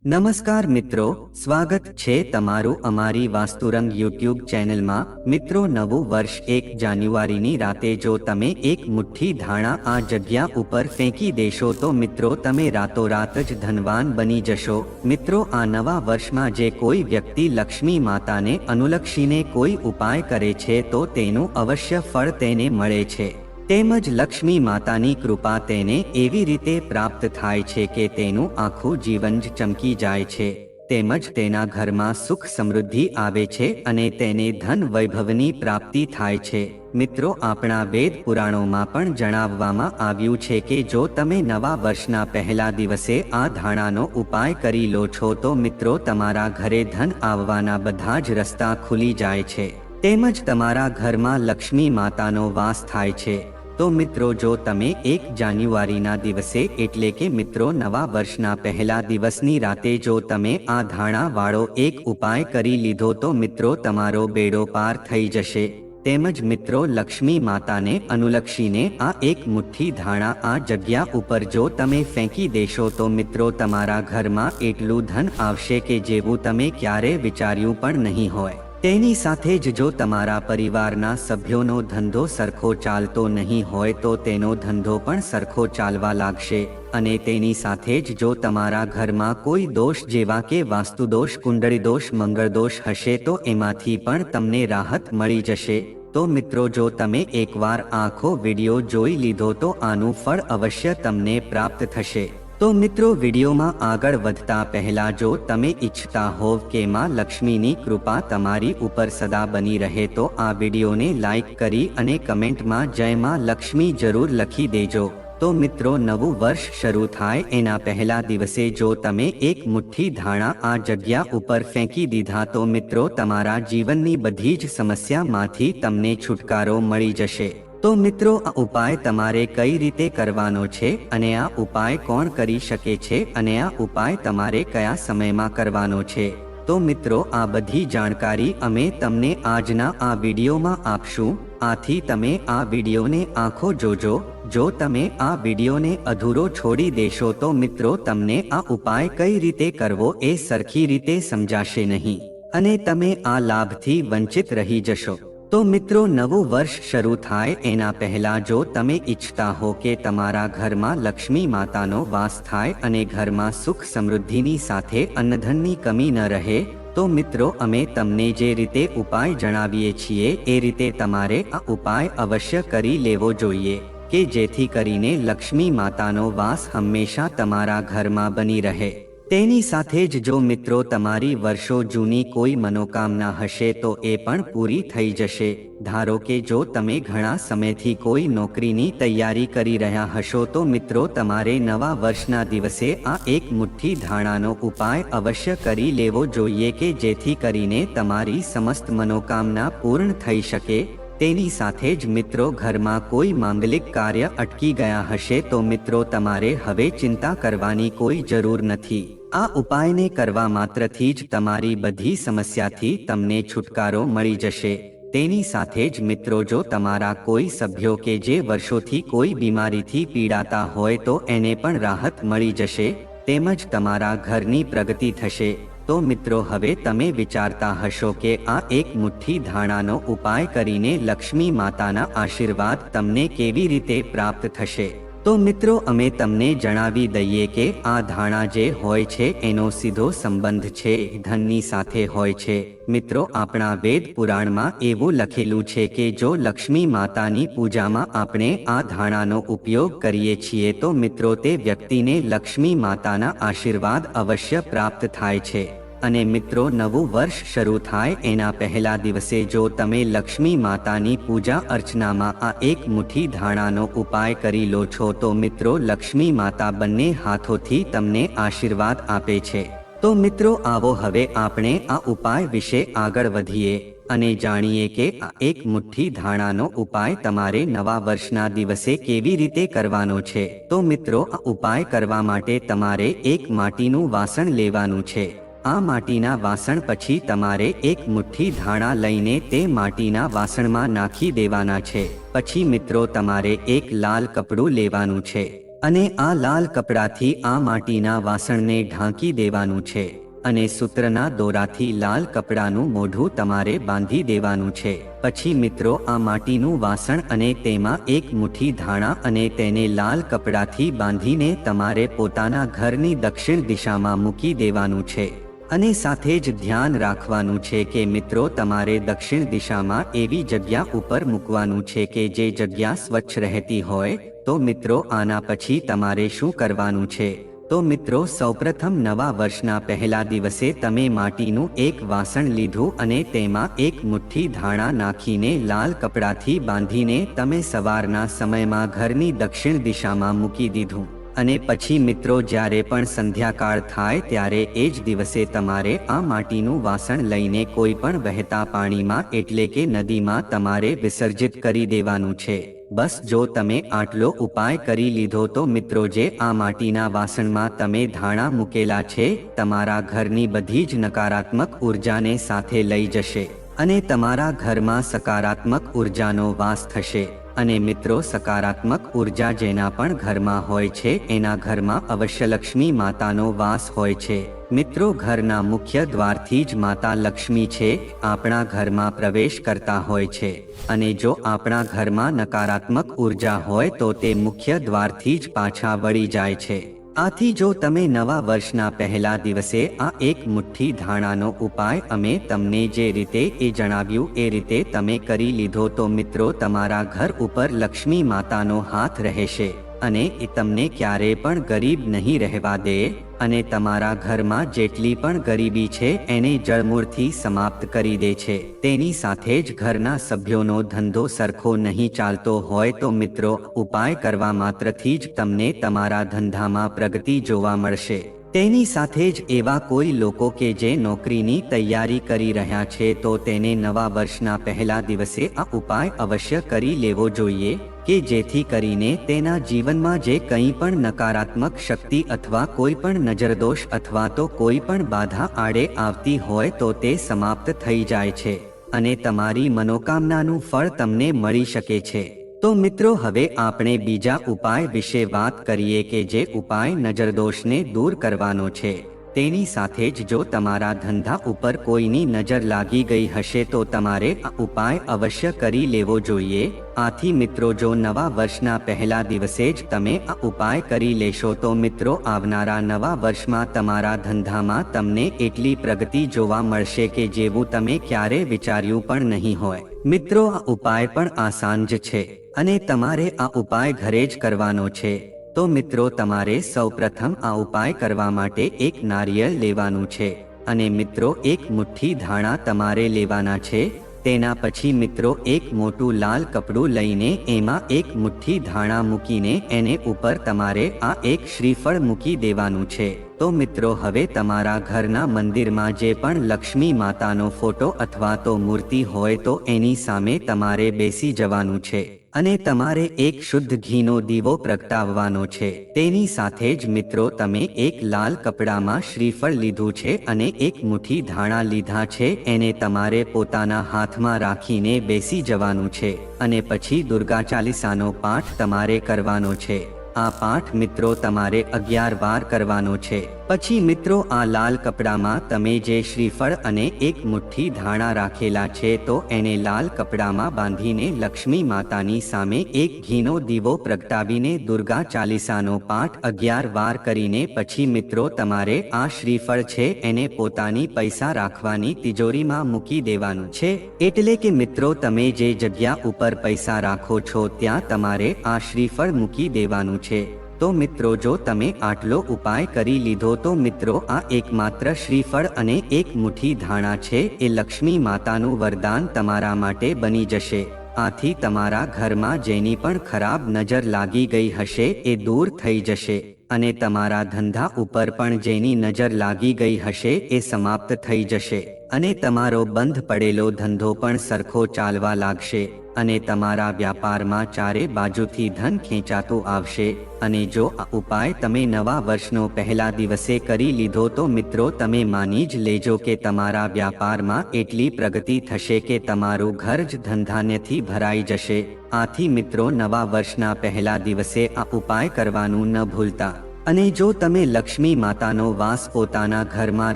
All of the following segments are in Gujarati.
નમસ્કાર મિત્રો, સ્વાગત છે તમારું અમારી વાસ્તુરંગ યુટ્યુબ ચેનલમાં। મિત્રો, નવું વર્ષ 1 જાન્યુઆરીની રાતે જો તમે એક મુઠ્ઠી ધાણા આ જગ્યા ઉપર ફેંકી દેશો તો મિત્રો તમે રાતોરાત જ ધનવાન બની જશો। મિત્રો, આ નવા વર્ષમાં જે કોઈ વ્યક્તિ લક્ષ્મી માતાને અનુલક્ષીને કોઈ ઉપાય કરે છે તો તેનું અવશ્ય ફળ તેને મળે છે। તેમજ લક્ષ્મી માતાની કૃપા તેને એવી રીતે પ્રાપ્ત થાય છે કે તેનું આખું જીવન જ ચમકી જાય છે। તેમજ તેના ઘરમાં સુખ સમૃદ્ધિ આવે છે અને તેને ધન વૈભવની પ્રાપ્તિ થાય છે। મિત્રો, આપણા વેદ પુરાણોમાં પણ જણાવવામાં આવ્યું છે કે જો તમે નવા વર્ષના પહેલા દિવસે આ ધાણાનો ઉપાય કરી લો છો તો મિત્રો તમારા ઘરે ધન આવવાના બધા જ રસ્તા ખુલી જાય છે। તેમજ તમારા ઘરમાં લક્ષ્મી માતાનો વાસ થાય છે। તો મિત્રો, જો તમે 1 જાન્યુઆરીના દિવસે એટલે કે મિત્રો નવા વર્ષના પહેલા દિવસની રાતે જો તમે આ ધાણા વાળો એક ઉપાય કરી લીધો તો મિત્રો તમારો બેડો પાર થઈ જશે। તેમજ મિત્રો, લક્ષ્મી માતાને અનુલક્ષીને આ એક મુઠ્ઠી ધાણા આ જગ્યા ઉપર જો તમે ફેંકી દેશો તો મિત્રો તમારા ઘરમાં એટલું ધન આવશે કે જેવું તમે ક્યારે વિચાર્યું પણ નહીં હોય। તેની સાથે જ જો તમારા પરિવારના સભ્યોનો ધંધો સરખો ચાલતો નહીં હોય તો તેનો ધંધો પણ સરખો ચાલવા લાગશે। અને તેની સાથે જ જો તમારા ઘરમાં કોઈ દોષ જેવા કે વાસ્તુદોષ, કુંડળી દોષ, મંગળ દોષ હશે તો એમાંથી પણ તમને રાહત મળી જશે। તો મિત્રો, જો તમે એકવાર આખો વિડીયો જોઈ લીધો તો આનું ફળ અવશ્ય તમને પ્રાપ્ત થશે। તો મિત્રો, વિડીયોમાં આગળ વધતા પહેલા જો તમે ઈચ્છતા હોવ કે માં લક્ષ્મીની કૃપા તમારી ઉપર સદા બની રહે તો આ વિડીયોને લાઈક કરી અને કમેન્ટમાં જય માં લક્ષ્મી જરૂર લખી દેજો। તો મિત્રો, નવું વર્ષ શરૂ થાય એના પહેલા દિવસે જો તમે એક મુઠ્ઠી ધાણા આ જગ્યા ઉપર ફેંકી દીધા તો મિત્રો તમારા જીવનની બધી જ સમસ્યામાંથી તમને છુટકારો મળી જશે। તો મિત્રો, આ ઉપાય તમારે કઈ રીતે કરવાનો છે અને આ ઉપાય કોણ કરી શકે છે અને આ ઉપાય તમારે કયા સમયમાં કરવાનો છે તો મિત્રો આ બધી જાણકારી અમે તમને આજના આ વિડીયોમાં આપશું। આથી તમે આ વિડીયોને આખો જોજો। જો તમે આ વિડીયોને અધૂરો છોડી દેશો તો મિત્રો તમને આ ઉપાય કઈ રીતે કરવો એ સરખી રીતે સમજાશે નહીં અને તમે આ લાભથી વંચિત રહી જશો। તો મિત્રો, નવું વર્ષ શરૂ થાય એના પહેલા જો તમે ઈચ્છતા હો કે તમારા ઘરમાં લક્ષ્મી માતાનો વાસ થાય અને ઘરમાં સુખ સમૃદ્ધિની સાથે અન્નધનની કમી ન રહે તો મિત્રો અમે તમને જે રીતે ઉપાય જણાવીએ છીએ એ રીતે તમારે આ ઉપાય અવશ્ય કરી લેવો જોઈએ કે જેથી કરીને લક્ષ્મી માતાનો વાસ હંમેશા તમારા ઘરમાં બની રહે। તેની સાથે જ જો મિત્રો તમારી વર્ષો જૂની કોઈ મનોકામના હશે તો એ પણ પૂરી થઈ જશે। ધારો કે જો તમે ઘણા સમયથી કોઈ નોકરીની તૈયારી કરી રહ્યા હશો તો મિત્રો તમારે નવા વર્ષના દિવસે આ એક મુઠ્ઠી ધાણાનો ઉપાય અવશ્ય કરી લેવો જોઈએ કે જેથી કરીને તમારી સમસ્ત મનોકામના પૂર્ણ થઈ શકે। તેની સાથે જ મિત્રો ઘરમાં કોઈ માંગલિક કાર્ય અટકી ગયા હશે તો મિત્રો તમારે હવે ચિંતા કરવાની કોઈ જરૂર નથી। આ ઉપાયને કરવા માત્રથી જ તમારી બધી સમસ્યાથી તમને છુટકારો મળી જશે। તેની સાથે જ મિત્રો, જો તમારા કોઈ સભ્યો કે જે વર્ષોથી કોઈ બીમારીથી પીડાતા હોય તો એને પણ રાહત મળી જશે। તેમજ તમારા ઘરની પ્રગતિ થશે। તો મિત્રો, હવે તમે વિચારતા હશો કે આ એક મુઠ્ઠી ધાણાનો ઉપાય કરીને લક્ષ્મી માતાના આશીર્વાદ તમને કેવી રીતે પ્રાપ્ત થશે તો મિત્રો અમે તમને જણાવી દઈએ કે આ ધાણા જે હોય છે એનો સીધો સંબંધ છે ધનની સાથે હોય છે। મિત્રો, આપણા વેદ પુરાણમાં એવું લખેલું છે કે જો લક્ષ્મી માતાની પૂજામાં આપણે આ ધાણાનો ઉપયોગ કરીએ છીએ તો મિત્રો તે વ્યક્તિને લક્ષ્મી માતાના આશીર્વાદ અવશ્ય પ્રાપ્ત થાય છે। અને મિત્રો, નવું વર્ષ શરૂ થાય એના પહેલા દિવસે જો તમે લક્ષ્મી માતાની પૂજા અર્ચનામાં આ એક મુઠ્ઠી ધાણાનો ઉપાય કરી લો છો તો મિત્રો લક્ષ્મી માતા બંને હાથોથી તમને આશીર્વાદ આપે છે। તો મિત્રો, આવો હવે આપણે આ ઉપાય વિશે આગળ વધીએ અને જાણીએ કે આ એક મુઠ્ઠી ધાણાનો ઉપાય તમારે નવા વર્ષના દિવસે કેવી રીતે કરવાનો છે। તો મિત્રો, આ ઉપાય કરવા માટે તમારે એક માટીનું વાસણ લેવાનું છે। આ માટીના વાસણ પછી તમારે એક મુઠ્ઠી ધાણા લઈને તે માટીના વાસણમાં નાખી દેવાના છે। પછી મિત્રો તમારે એક લાલ કપડું લેવાનું છે। અને આ લાલ કપડાથી આ માટીના વાસણને ઢાંકી દેવાનું છે અને સૂત્રના દોરાથી લાલ કપડાનું મોઢું તમારે બાંધી દેવાનું છે. પછી મિત્રો આ માટીનું વાસણ અને તેમાં એક મુઠ્ઠી ધાણા અને તેને લાલ કપડાથી બાંધીને તમારે પોતાના ઘરની દક્ષિણ દિશામાં મૂકી દેવાનું છે. અને સાથે જ ધ્યાન રાખવાનું છે કે મિત્રો તમારે દક્ષિણ દિશામાં એવી જગ્યા ઉપર મૂકવાનું છે કે જે જગ્યા સ્વચ્છ રહેતી હોય. તો મિત્રો આના પછી તમારે શું કરવાનું છે? તો મિત્રો સૌપ્રથમ નવા વર્ષના પહેલા દિવસે તમે માટીનું એક વાસણ લીધું અને તેમાં એક મુઠ્ઠી ધાણા નાખીને લાલ કપડાથી બાંધીને તમે સવારના સમયમાં ઘરની દક્ષિણ દિશામાં મૂકી દીધું. અને પછી મિત્રો જ્યારે પણ સંધ્યાકાળ થાય ત્યારે એ જ દિવસે તમારે આ માટીનું વાસણ લઈને કોઈ પણ વહેતા પાણીમાં એટલે કે નદીમાં તમારે વિસર્જિત કરી દેવાનું છે. બસ જો તમે આટલો ઉપાય કરી લીધો તો મિત્રો જે આ માટીના વાસણમાં તમે ધાણા મૂકેલા છે તમારા ઘરની બધી જ નકારાત્મક ઉર્જાને સાથે લઈ જશે અને તમારા ઘરમાં સકારાત્મક ઉર્જાનો વાસ થશે. અને મિત્રો સકારાત્મક ઉર્જા જેના પણ ઘરમાં હોય છે એના ઘરમાં અવશ્ય લક્ષ્મી માતાનો વાસ હોય છે. મિત્રો ઘરના મુખ્ય દ્વારથી જ માતા લક્ષ્મી છે આપણા ઘરમાં પ્રવેશ કરતા હોય છે. અને જો આપણા ઘરમાં નકારાત્મક ઉર્જા હોય તો તે મુખ્ય દ્વારથી જ પાછા વળી જાય છે. આથી જો તમે નવા વર્ષના પહેલા દિવસે આ એક મુઠ્ઠી ધાણાનો ઉપાય અમે તમને જે રીતે એ જણાવ્યું એ રીતે તમે કરી લીધો તો મિત્રો તમારા ઘર ઉપર લક્ષ્મી માતાનો હાથ રહેશે અને એ તમને ક્યારે પણ ગરીબ નહીં રહેવા દે અને તમારા ઘરમાં જેટલી પણ ગરીબી છે એને જળમૂળથી સમાપ્ત કરી દે છે. તેની સાથે જ ઘરના સભ્યોનો ધંધો સરખો નહીં ચાલતો હોય તો મિત્રો ઉપાય કરવા માત્રથી જ તમને તમારા ધંધામાં પ્રગતિ જોવા મળશે. તેની સાથે જ એવા કોઈ લોકો કે જે નોકરીની તૈયારી કરી રહ્યા છે તો તેને નવા વર્ષના પહેલા દિવસે આ ઉપાય અવશ્ય કરી લેવો જોઈએ કે જેથી કરીને તેના જીવનમાં જે કંઈ પણ નકારાત્મક શક્તિ અથવા કોઈ પણ નજરદોષ અથવા તો કોઈ પણ બાધા આડે આવતી હોય તો તે સમાપ્ત થઈ જાય છે અને તમારી મનોકામનાનું ફળ તમને મળી શકે છે. તો મિત્રો હવે આપણે બીજા ઉપાય વિશે વાત કરીએ કે જે ઉપાય નજરદોષને દૂર કરવાનો છે. તેની સાથે જ જો તમારા ધંધા ઉપર કોઈની નજર લાગી ગઈ હશે તો તમારે આ ઉપાય અવશ્ય કરી લેવો જોઈએ. આથી મિત્રો જો નવા વર્ષના પહેલા દિવસે જ તમે આ ઉપાય કરી લેશો તો મિત્રો આવનારા નવા વર્ષમાં તમારા ધંધામાં તમને એટલી પ્રગતિ જોવા મળશે કે જેવું તમે ક્યારે વિચાર્યું પણ નહીં હોય. મિત્રો આ ઉપાય પણ આસાન જ છે અને તમારે આ ઉપાય ઘરે જ કરવાનો છે. તો મિત્રો તમારે સૌપ્રથમ આ ઉપાય કરવા માટે એક નારિયેળ લેવાનું છે અને મિત્રો એક મુઠ્ઠી ધાણા તમારે લેવાના છે. તેના પછી મિત્રો એક મોટું લાલ કપડું લઈને એમાં એક મુઠ્ઠી ધાણા મૂકીને એને ઉપર તમારે આ એક શ્રીફળ મૂકી દેવાનું છે. તો મિત્રો હવે તમારા ઘરના મંદિરમાં જે પણ લક્ષ્મી માતાનો ફોટો અથવા તો મૂર્તિ હોય તો એની સામે તમારે બેસી જવાનું છે અને તમારે એક શુદ્ધ ઘીનો દીવો પ્રગટાવવાનો છે. તેની સાથે જ મિત્રો તમે એક લાલ કપડામાં શ્રીફળ લીધું છે અને એક મુઠ્ઠી ધાણા લીધા છે એને તમારે પોતાના હાથમાં રાખીને બેસી જવાનું છે અને પછી દુર્ગા ચાલીસાનો પાઠ તમારે કરવાનો છે. આ પાઠ મિત્રો તમારે 11 વાર કરવાનો છે. પછી મિત્રો આ લાલ કપડામાં તમે જે શ્રીફળ અને એક મુઠ્ઠી ધાણા રાખેલા છે તો એને લાલ કપડામાં બાંધીને લક્ષ્મી માતાની સામે એક ઘીનો દીવો પ્રગટાવીને દુર્ગા ચાલીસાનો પાઠ 11 વાર કરીને પછી મિત્રો તમારે આ શ્રીફળ છે એને પોતાની પૈસા રાખવાની તિજોરીમાં મૂકી દેવાનું છે. એટલે કે મિત્રો તમે જે જગ્યા ઉપર પૈસા રાખો છો ત્યાં તમારે આ શ્રીફળ મૂકી દેવાનું છે. તો મિત્રો જો તમે આટલો ઉપાય કરી લીધો તો મિત્રો આ એકમાત્ર શ્રીફળ અને એક મુઠ્ઠી ધાણા છે એ લક્ષ્મી માતાનું વરદાન તમારા માટે બની જશે. આથી તમારા ઘરમાં જેની પણ ખરાબ નજર લાગી ગઈ હશે એ દૂર થઈ જશે અને તમારા ધંધા ઉપર પણ જેની નજર લાગી ગઈ હશે એ સમાપ્ત થઈ જશે અને તમારો બંધ પડેલો ધંધો પણ સરખો ચાલવા લાગશે. અને તમારા વ્યાપારમાં ચારે બાજુથી ધન ખેંચાતું આવશે। અને જો આ ઉપાય તમે નવા વર્ષનો પહેલા દિવસે કરી લીધો તો મિત્રો તમે માની જ લેજો કે તમારા વ્યાપારમાં એટલી પ્રગતિ થશે કે તમારું ઘર જ ધનધાન્યથી ભરાઈ જશે। આથી મિત્રો નવા વર્ષના પહેલા દિવસે આ ઉપાય કરવાનું ન ભૂલતા। અને જો તમે લક્ષ્મી માતાનો વાસ પોતાના ઘરમાં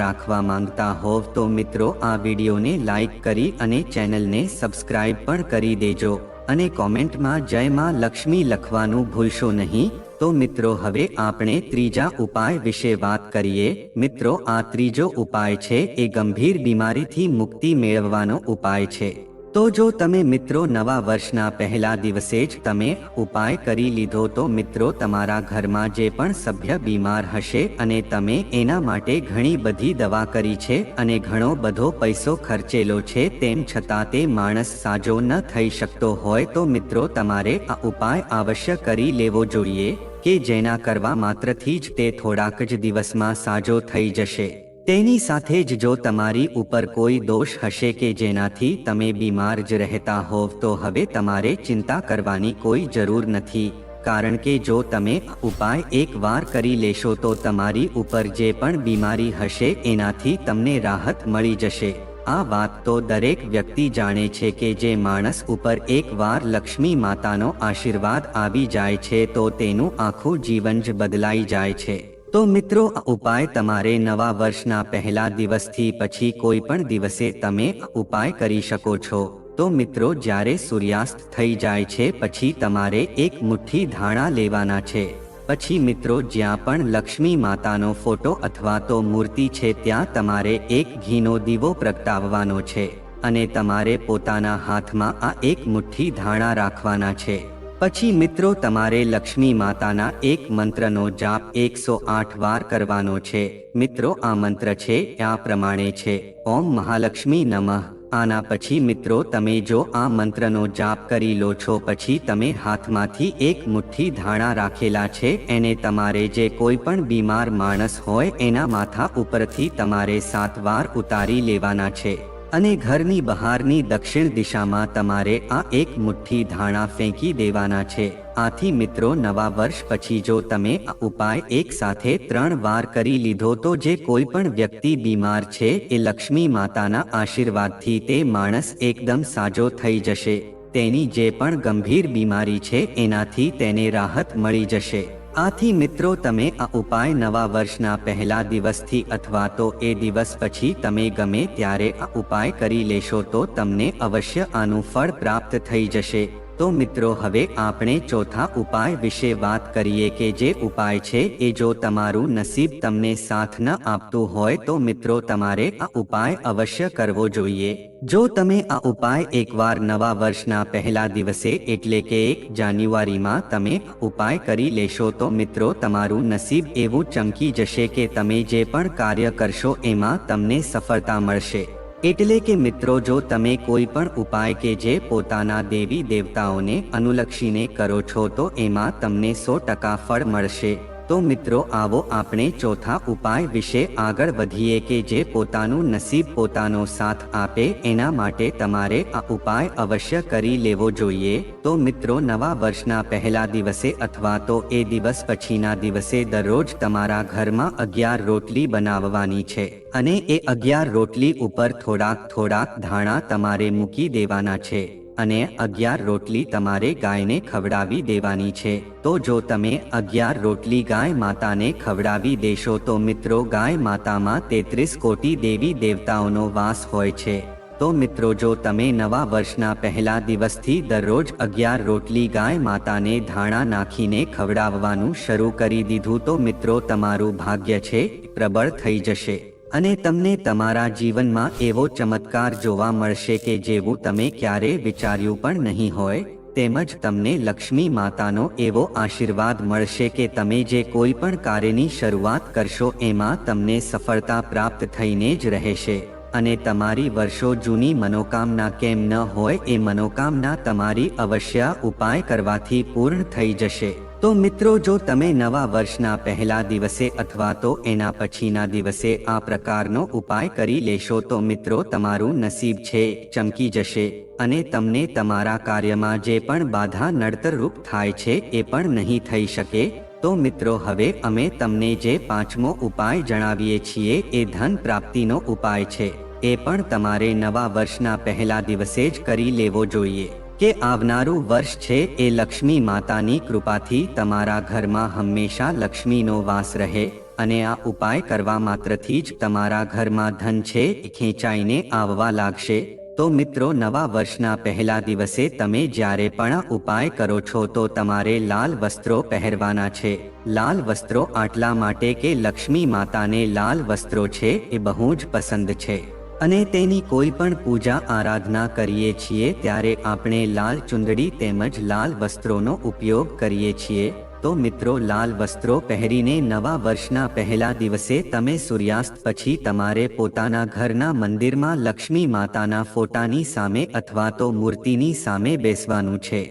રાખવા માંગતા હોવ તો મિત્રો આ વિડીયોને લાઈક કરી અને ચેનલને સબસ્ક્રાઇબ પણ કરી દેજો અને કોમેન્ટમાં જય માં લક્ષ્મી લખવાનું ભૂલશો નહીં। તો મિત્રો હવે આપણે ત્રીજા ઉપાય વિશે વાત કરીએ। મિત્રો આ ત્રીજો ઉપાય છે એ ગંભીર બીમારીથી મુક્તિ મેળવવાનો ઉપાય છે। તો જો તમે મિત્રો નવા વર્ષના પહેલા દિવસે જ તમે ઉપાય કરી લીધો તો મિત્રો તમારા ઘરમાં જે પણ સભ્ય બીમાર હશે અને તમે એના માટે ઘણી બધી દવા કરી છે અને ઘણો બધો પૈસો ખર્ચેલો છે તેમ છતાં તે માણસ સાજો ન થઈ શકતો હોય તો મિત્રો તમારે આ ઉપાય અવશ્ય કરી લેવો જોઈએ કે જેના કરવા માત્રથી જ તે થોડાક જ દિવસમાં સાજો થઈ જશે। તેની સાથે જ જો તમારી ઉપર કોઈ દોષ હશે કે જેનાથી તમે બીમાર જ રહેતા હોવ તો હવે તમારે ચિંતા કરવાની કોઈ જરૂર નથી, કારણ કે જો તમે ઉપાય એકવાર કરી લેશો તો તમારી ઉપર જે પણ બીમારી હશે એનાથી તમને રાહત મળી જશે। આ વાત તો દરેક વ્યક્તિ જાણે છે કે જે માણસ ઉપર એકવાર લક્ષ્મી માતાનો આશીર્વાદ આવી જાય છે તો તેનું આખું જીવન જ બદલાઈ જાય છે। તો મિત્રો આ ઉપાય તમારે નવા વર્ષના પહેલા દિવસથી પછી કોઈ પણ દિવસે તમે ઉપાય કરી શકો છો। તો મિત્રો જ્યારે સૂર્યાસ્ત થઈ જાય છે પછી તમારે એક મુઠ્ઠી ધાણા લેવાના છે। પછી મિત્રો જ્યાં પણ લક્ષ્મી માતાનો ફોટો અથવા તો મૂર્તિ છે ત્યાં તમારે એક ઘીનો દીવો પ્રગટાવવાનો છે અને તમારે પોતાના હાથમાં આ એક મુઠ્ઠી ધાણા રાખવાના છે। પછી મિત્રો તમારે લક્ષ્મી માતાના એક મંત્રનો જાપ 108 વાર કરવાનો છે। મિત્રો આ મંત્ર છે આ પ્રમાણે છે, ઓમ મહાલક્ષ્મી નમઃ। આના પછી મિત્રો તમે જો આ મંત્રનો જાપ કરી લો છો પછી તમે હાથમાંથી એક મુઠ્ઠી ધાણા રાખેલા છે એને તમારે જે કોઈ પણ બીમાર માણસ હોય એના માથા ઉપરથી તમારે 7 વાર ઉતારી લેવાના છે અને ઘરની બહારની દક્ષિણ દિશામાં તમારે આ એક મુઠ્ઠી ધાણા ફેંકી દેવાના છે। આથી મિત્રો નવા વર્ષ પછી જો તમે આ ઉપાય એક સાથે 3 વાર કરી લીધો તો જે કોઈ પણ વ્યક્તિ બીમાર છે એ લક્ષ્મી માતાના આશીર્વાદથી તે માણસ એકદમ સાજો થઈ જશે। તેની જે પણ ગંભીર બીમારી છે એનાથી તેને રાહત મળી જશે। આથી મિત્રો તમે આ ઉપાય નવા વર્ષના પહેલા દિવસથી અથવા તો એ દિવસ પછી તમે ગમે ત્યારે આ ઉપાય કરી લેશો તો તમને અવશ્ય આનું ફળ પ્રાપ્ત થઈ જશે। તો મિત્રો હવે આપણે ચોથા ઉપાય વિશે વાત કરીએ કે જે ઉપાય છે એ જો તમારું નસીબ તમને સાથ ન આપતું હોય તો મિત્રો તમારે આ ઉપાય અવશ્ય કરવો જોઈએ। જો તમે આ ઉપાય એકવાર નવા વર્ષના પહેલા દિવસે એટલે કે 1 જાન્યુઆરીમાં તમે ઉપાય કરી લેશો તો મિત્રો તમારું નસીબ એવું ચમકી જશે કે તમે જે પણ કાર્ય કરશો એમાં તમને સફળતા મળશે। એટલે કે મિત્રો જો તમે કોઈ પણ ઉપાય કે જે પોતાના દેવી દેવતાઓને અનુલક્ષીને કરો છો તો એમાં તમને 100% ફળ મળશે। તો મિત્રો આવો આપણે ચોથા ઉપાય વિશે આગળ વધીએ કે જે પોતાનું નસીબ પોતાનો સાથ આપે એના માટે તમારે આ ઉપાય અવશ્ય કરી લેવો જોઈએ। તો મિત્રો નવા વર્ષના પહેલા દિવસે અથવા તો એ દિવસ પછીના દિવસે દરરોજ તમારા ઘરમાં 11 રોટલી બનાવવાની છે અને એ 11 રોટલી ઉપર થોડાક ધાણા તમારે મૂકી દેવાના છે અને 11 રોટલી તમારે ગાયને ખવડાવી દેવાની છે। તો જો તમે 11 રોટલી ગાય માતાને ખવડાવી દેશો તો મિત્રો ગાય માતામાં 33 કોટી દેવી દેવતાઓનો વાસ હોય છે। તો મિત્રો જો તમે નવા વર્ષના પહેલા દિવસથી દરરોજ 11 રોટલી ગાય માતાને ધાણા નાખીને ખવડાવવાનું શરૂ કરી દીધું તો મિત્રો તમારું ભાગ્ય છે પ્રબળ થઈ જશે અને તમને તમારા જીવનમાં એવો ચમત્કાર જોવા મળશે કે જેવું તમે ક્યારેય વિચાર્યું પણ નહીં હોય। તેમજ તમને લક્ષ્મી માતાનો એવો આશીર્વાદ મળશે કે તમે જે કોઈ પણ કાર્યની શરૂઆત કરશો એમાં તમને સફળતા પ્રાપ્ત થઈને જ રહેશે અને તમારી વર્ષો જૂની મનોકામના કેમ ન હોય એ મનોકામના તમારી અવશ્ય ઉપાય કરવાથી પૂર્ણ થઈ જશે। તો મિત્રો, જો તમે નવા વર્ષના પહેલા દિવસે અથવા તો એના પછીના દિવસે આ પ્રકારનો ઉપાય કરી લેશો તો મિત્રો તમારું નસીબ છે ચમકી જશે અને તમને તમારા કાર્યમાં જે પણ બાધા નડતરરૂપ થાય છે એ પણ નહીં થઈ શકે. તો મિત્રો, હવે અમે તમને જે પાંચમો ઉપાય જણાવીએ છીએ એ ધન પ્રાપ્તિનો ઉપાય છે. એ પણ તમારે નવા વર્ષના પહેલા દિવસે જ કરી લેવો જોઈએ કે આવનારું વર્ષ છે એ લક્ષ્મી માતાની કૃપાથી તમારા ઘરમાં હંમેશા લક્ષ્મીનો વાસ રહે અને આ ઉપાય કરવા માત્રથી જ તમારા ઘરમાં ધન છે એ ખેંચાઈને આવવા લાગશે. તો મિત્રો, નવા વર્ષના પહેલા દિવસે તમે જ્યારે પણ આ ઉપાય કરો છો તો તમારે લાલ વસ્ત્રો પહેરવાના છે. લાલ વસ્ત્રો આટલા માટે કે લક્ષ્મી માતાને લાલ વસ્ત્રો છે એ બહુ જ પસંદ છે અને તેની કોઈ પણ પૂજા આરાધના કરીએ છીએ ત્યારે આપણે લાલ ચુંદડી તેમજ લાલ વસ્ત્રોનો ઉપયોગ કરીએ છીએ. તો મિત્રો, લાલ વસ્ત્રો પહેરીને નવા વર્ષના પહેલા દિવસે તમે સૂર્યાસ્ત પછી તમારે પોતાના ઘરના મંદિરમાં લક્ષ્મી માતાના ફોટાની સામે અથવા તો મૂર્તિની સામે બેસવાનું છે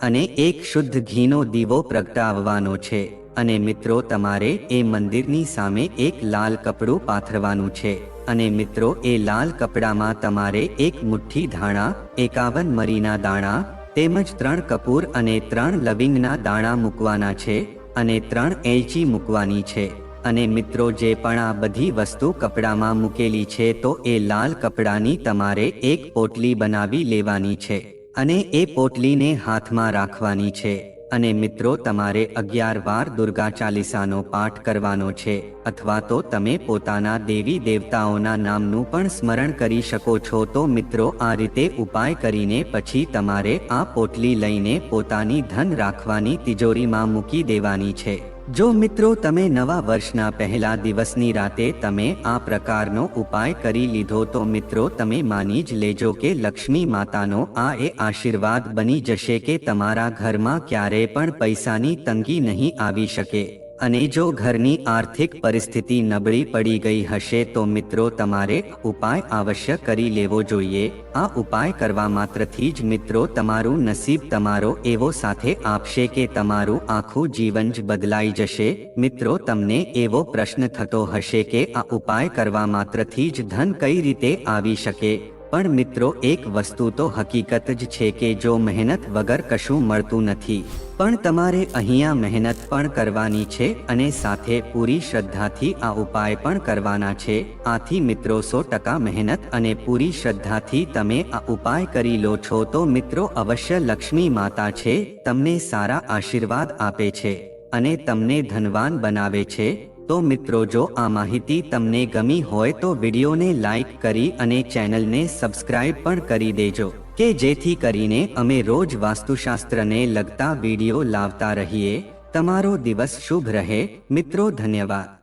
અને એક શુદ્ધ ઘીનો દીવો પ્રગટાવવાનો છે અને મિત્રો, તમારે એ મંદિરની સામે એક લાલ કપડું પાથરવાનું છે અને મિત્રો, એ લાલ કપડામાં તમારે એક મુઠ્ઠી ધાણા, 51 મરીના દાણા તેમજ 3 કપૂર અને 3 લવિંગના દાણા મૂકવાના છે અને 3 એલચી મૂકવાની છે. અને મિત્રો, જે પણ આ બધી વસ્તુ કપડામાં મૂકેલી છે તો એ લાલ કપડાની તમારે એક પોટલી બનાવી લેવાની છે અને એ પોટલીને હાથમાં રાખવાની છે અને મિત્રો, તમારે 11 વાર દુર્ગા ચાલીસાનો પાઠ કરવાનો છે અથવા તો તમે પોતાના દેવી દેવતાઓના નામનું પણ સ્મરણ કરી શકો છો. તો મિત્રો, આ રીતે ઉપાય કરીને પછી તમારે આ પોટલી લઈને પોતાની ધન રાખવાની તિજોરીમાં મૂકી દેવાની છે. જો મિત્રો, તમે નવા વર્ષના પહેલા દિવસની રાતે તમે આ પ્રકારનો ઉપાય કરી લીધો તો મિત્રો, તમે માની જ લેજો કે લક્ષ્મી માતાનો આ એ આશીર્વાદ બની જશે કે તમારા ઘરમાં ક્યારેય પણ પૈસાની તંગી નહીં આવી શકે. અને જો ઘરની આર્થિક પરિસ્થિતિ નબળી પડી ગઈ હશે તો મિત્રો, તમારે ઉપાય અવશ્ય કરી લેવો જોઈએ. આ ઉપાય કરવા માત્રથી જ મિત્રો તમારું નસીબ તમારો એવો સાથે આપશે કે તમારું આખું જીવન જ બદલાઈ જશે. મિત્રો, તમને એવો પ્રશ્ન થતો હશે કે આ ઉપાય કરવા માત્રથી જ ધન કઈ રીતે આવી શકે? પણ મિત્રો, એક વસ્તુ તો હકીકત જ છે કે જો મહેનત વગર કશું મળતું નથી, પણ તમારે અહીંયા મહેનત પણ કરવાની છે અને સાથે પૂરી શ્રદ્ધાથી આ ઉપાય પણ કરવાના છે. આથી મિત્રો, 100% મહેનત અને પૂરી શ્રદ્ધાથી તમે આ ઉપાય કરી લો છો તો મિત્રો અવશ્ય લક્ષ્મી માતા છે તમને સારા આશીર્વાદ આપે છે અને તમને ધનવાન બનાવે છે. તો મિત્રો, જો આ માહિતી તમને ગમી હોય તો વિડીયોને લાઈક કરી અને ચેનલને સબસ્ક્રાઇબ પણ કરી દેજો કે જેથી કરીને અમે રોજ વાસ્તુશાસ્ત્રને લગતા વિડીયો લાવતા રહીએ. તમારો દિવસ શુભ રહે મિત્રો. ધન્યવાદ.